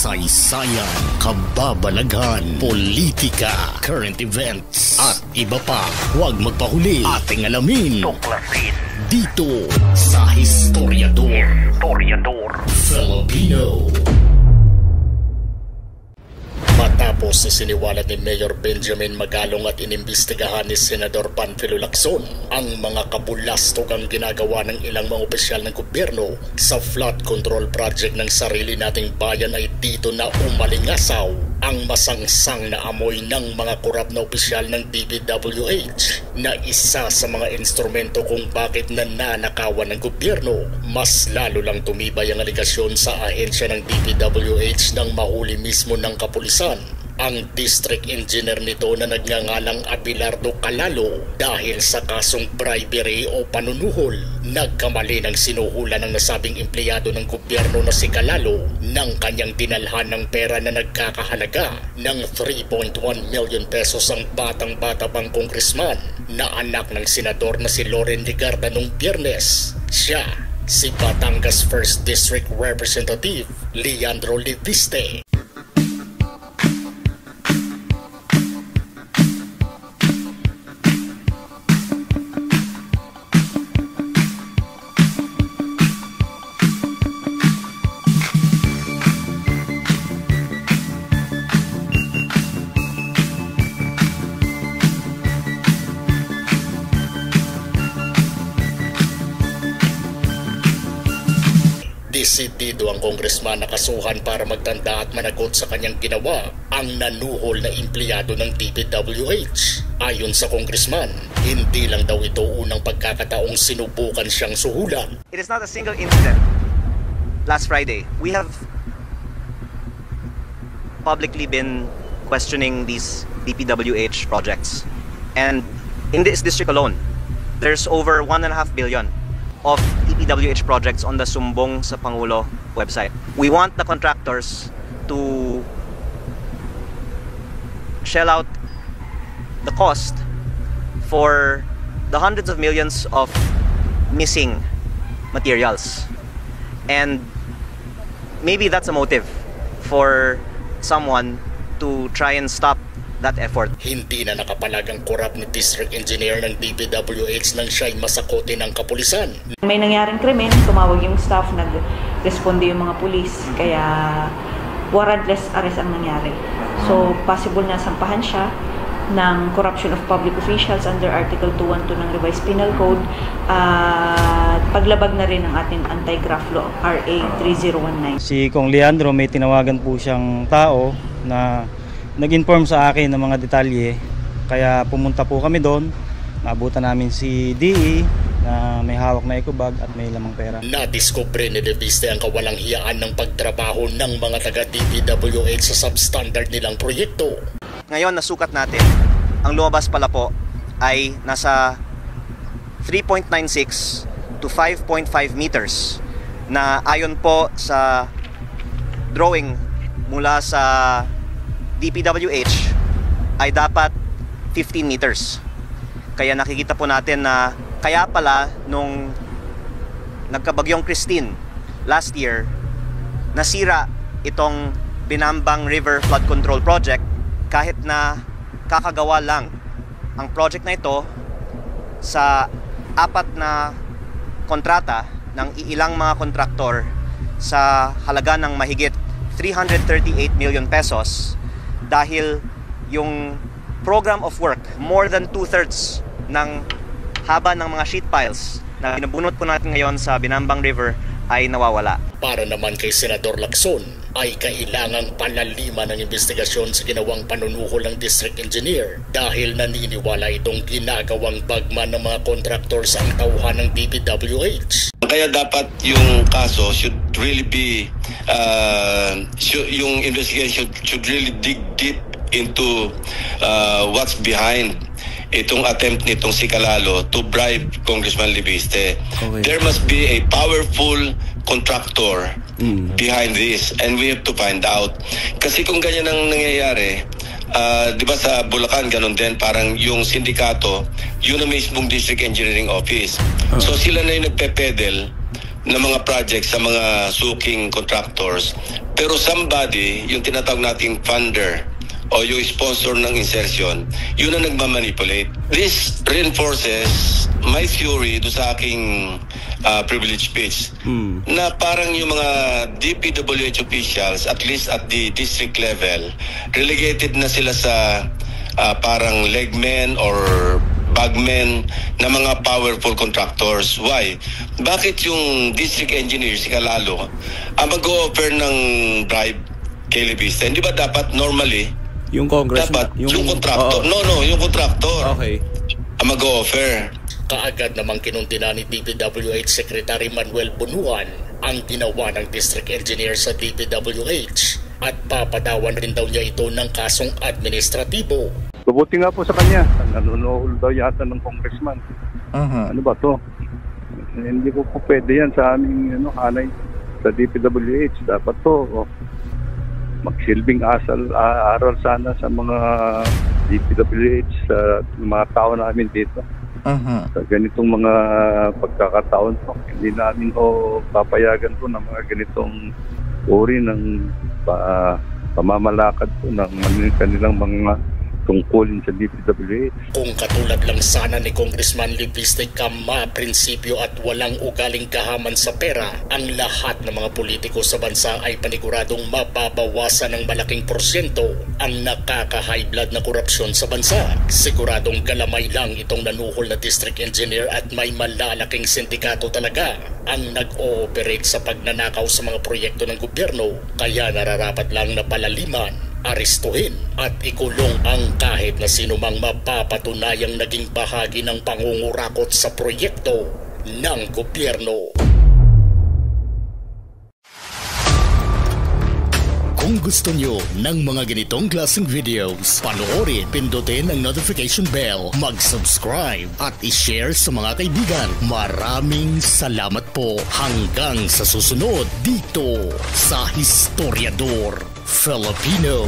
kasaysayan, kababalaghan, politika, current events, at iba pa. Huwag magpahuli, ating alamin, tuklasin dito sa Historiador Filipino. Matapos isiniwalat ni Mayor Benjamin Magalong at inimbestigahan ni Senador Panfilo Lacson ang mga kabulastogang ginagawa ng ilang mga opisyal ng gobyerno sa flood control project ng sarili nating bayan, ay dito na umalingasaw ang masangsang na amoy ng mga korap na opisyal ng DPWH na isa sa mga instrumento kung bakit nananakawan ng gobyerno. Mas lalo lang tumibay ang aligasyon sa ahensya ng DPWH nang mahuli mismo ng kapulisan ang district engineer nito na nagngangalang Abelardo Calalo dahil sa kasong bribery o panunuhol. Nagkamali ng sinuhulan ng nasabing empleyado ng gobyerno na si Calalo ng kanyang dinalhan ng pera na nagkakahalaga ng 3.1 million pesos ang batang-bata pang kongresman na anak ng senador na si Loren Legarda nung Biyernes. Siya si Batangas 1st District Representative Leandro Leviste. Desidido ang kongresman na kasuhan para magtanda at managot sa kanyang ginawa ang nanuhol na empleyado ng DPWH. Ayon sa kongresman, hindi lang daw ito unang pagkakataong sinubukan siyang suhulan. It is not a single incident. Last Friday, we have publicly been questioning these DPWH projects. And in this district alone, there's over 1.5 billion of DPWH projects on the Sumbong sa Pangulo website. We want the contractors to shell out the cost for the hundreds of millions of missing materials. And maybe that's a motive for someone to try and stop that effort. Hindi na nakapalag ang korap na district engineer ng DPWH nang siya'y masakotin ng kapulisan. May nangyaring krimen, tumawag yung staff, nag-responde yung mga pulis, kaya warrantless arrest ang nangyari. So possible na sampahan siya ng corruption of public officials under Article 212 ng Revised Penal Code at paglabag na rin ng ating anti-graft law, RA 3019. Si Kong Leandro, may tinawagan po siyang tao na nag-inform sa akin ng mga detalye, kaya pumunta po kami doon. Naabutan namin si DE na may hawak na eco bag at may lamang pera. Nadiskubre ni Leviste ang kawalang hiyaan ng pagtrabaho ng mga taga-DPWH sa substandard nilang proyekto. Ngayon nasukat natin, ang lumabas pala po ay nasa 3.96 to 5.5 meters na ayon po sa drawing mula sa DPWH ay dapat 15 meters. Kaya nakikita po natin na kaya pala nung nagkabagyong Christine last year, nasira itong Binambang River Flood Control Project kahit na kakagawa lang ang project na ito sa 4 na kontrata ng ilang mga kontraktor sa halaga ng mahigit 338 million pesos. Dahil yung program of work, more than 2/3 ng haba ng mga sheet piles na binubunot po natin ngayon sa Binambang River ay nawawala. Para naman kay Senador Lacson, ay kailangang palaliman ng investigasyon sa ginawang panunuhol ng district engineer dahil naniniwala itong ginagawang bagman ng mga contractors ang tauhan ng DPWH. Kaya dapat yung kaso should really be, yung investigation should really dig deep into what's behind itong attempt nitong si Calalo to bribe Congressman Leviste. Okay. There must be a powerful contractor behind this, and we have to find out. Kasi kung ganyan ang nangyayari, di ba sa Bulacan ganun din, parang yung sindikato, yun ang mismong district engineering office. So sila na yung nagpe-pedal ng mga projects sa mga suking contractors, pero somebody, yung tinatawag nating funder o yung sponsor ng insertion, yun ang nagmamanipulate. This reinforces my theory do sa aking privilege speech na parang yung mga DPWH officials, at least at the district level, relegated na sila sa parang legmen or bagmen na mga powerful contractors. Why? Bakit yung district engineer, si Calalo, mag-o-offer ng bribe kay Libiste? Hindi ba dapat normally yung congressman? dapat yung contractor? No, yung contractor. Okay. Mag-o-offer. Kaagad namang kinundina ni DPWH Secretary Manuel Bunuan ang ginawa ng district engineer sa DPWH at papatawan rin daw niya ito ng kasong administratibo. Mabuti nga po sa kanya. Nanunohol daw yata ng congressman. Ano ba to? Hindi po pwede yan sa aming hanay sa DPWH. Dapat to magsilbing aral sana sa mga DPWH, sa mga tao namin dito. Sa ganitong mga pagkakataon po, hindi namin papayagan po ng mga ganitong uri ng pamamalakad po ng kanilang mga tungkulin sa DPWH. Kung katulad lang sana ni Congressman Libiste kama prinsipyo at walang ugaling kahaman sa pera, ang lahat ng mga politiko sa bansa ay paniguradong mababawasan ng malaking porsyento ang nakaka-high blood na korupsyon sa bansa. Siguradong galamay lang itong nanuhol na district engineer at may malalaking sindikato talaga ang nag-ooperate sa pagnanakaw sa mga proyekto ng gobyerno, kaya nararapat lang na palaliman, arestuhin at ikulong ang kahit na sinumang mapapatunayang naging bahagi ng pangungurakot sa proyekto ng gobyerno. Kung gusto nyo ng mga ganitong klaseng videos, panoorin, pindutin ang notification bell, mag-subscribe at i-share sa mga kaibigan. Maraming salamat po. Hanggang sa susunod dito sa Historiador Filipino.